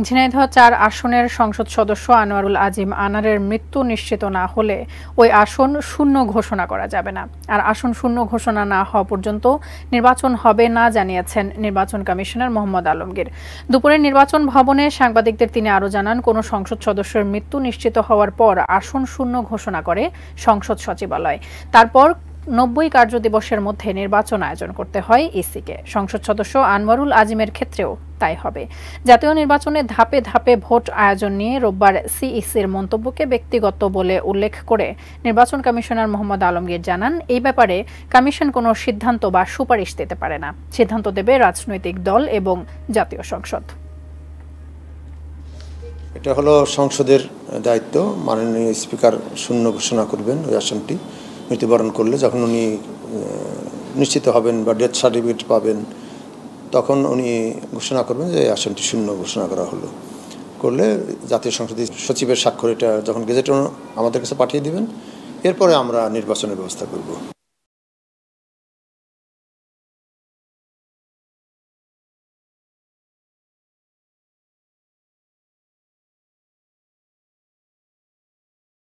ঝিনাইদহ ৪ আসনের সংসদ সদস্য আনোয়ারুল আজিম আনারের মৃত্যু নিশ্চিত না হলে ওই আসন শূন্য ঘোষণা করা যাবে না। আর আসন শূন্য ঘোষণা না হওয়া পর্যন্ত নির্বাচন হবে না জানিয়েছেন নির্বাচন কমিশনার মোহাম্মদ আলমগীর। দুপুরে নির্বাচন ভবনে সাংবাদিকদের তিনি আরও জানান, কোনো সংসদ সদস্যের মৃত্যু নিশ্চিত হওয়ার পর আসন শূন্য ঘোষণা করে সংসদ সচিবালয়। তারপর ৯০ কার্যদিবসের মধ্যে নির্বাচন আয়োজন করতে হয় ইসিকে। সংসদ সদস্য আনোয়ারুল আজিমের ক্ষেত্রেও তাই হবে। জাতীয় নির্বাচনে ধাপে ধাপে ভোট আয়োজন নিয়ে রোববার সিইসির মন্তব্যকে ব্যক্তিগত বলে উল্লেখ করে নির্বাচন কমিশনার মোহাম্মদ আলমগীর জানান, এই ব্যাপারে কমিশন কোনো সিদ্ধান্ত বা সুপারিশ দিতে পারে না। সিদ্ধান্ত দেবে রাজনৈতিক দল এবং জাতীয় সংসদ। এটা হলো সংসদের দায়িত্ব। মাননীয় স্পিকার শূন্য ঘোষণা করবেন ওই আসনটি। মৃত্যুবরণ করলে যখন উনি নিশ্চিত হবেন বা ডেথ সার্টিফিকেট পাবেন, তখন উনি ঘোষণা করবেন যে আসনটি শূন্য ঘোষণা করা হলো। করলে জাতীয় সংসদের সচিবের স্বাক্ষর এটা যখন গেজেট আমাদের কাছে পাঠিয়ে দিবেন, এরপরে আমরা নির্বাচনের ব্যবস্থা করব।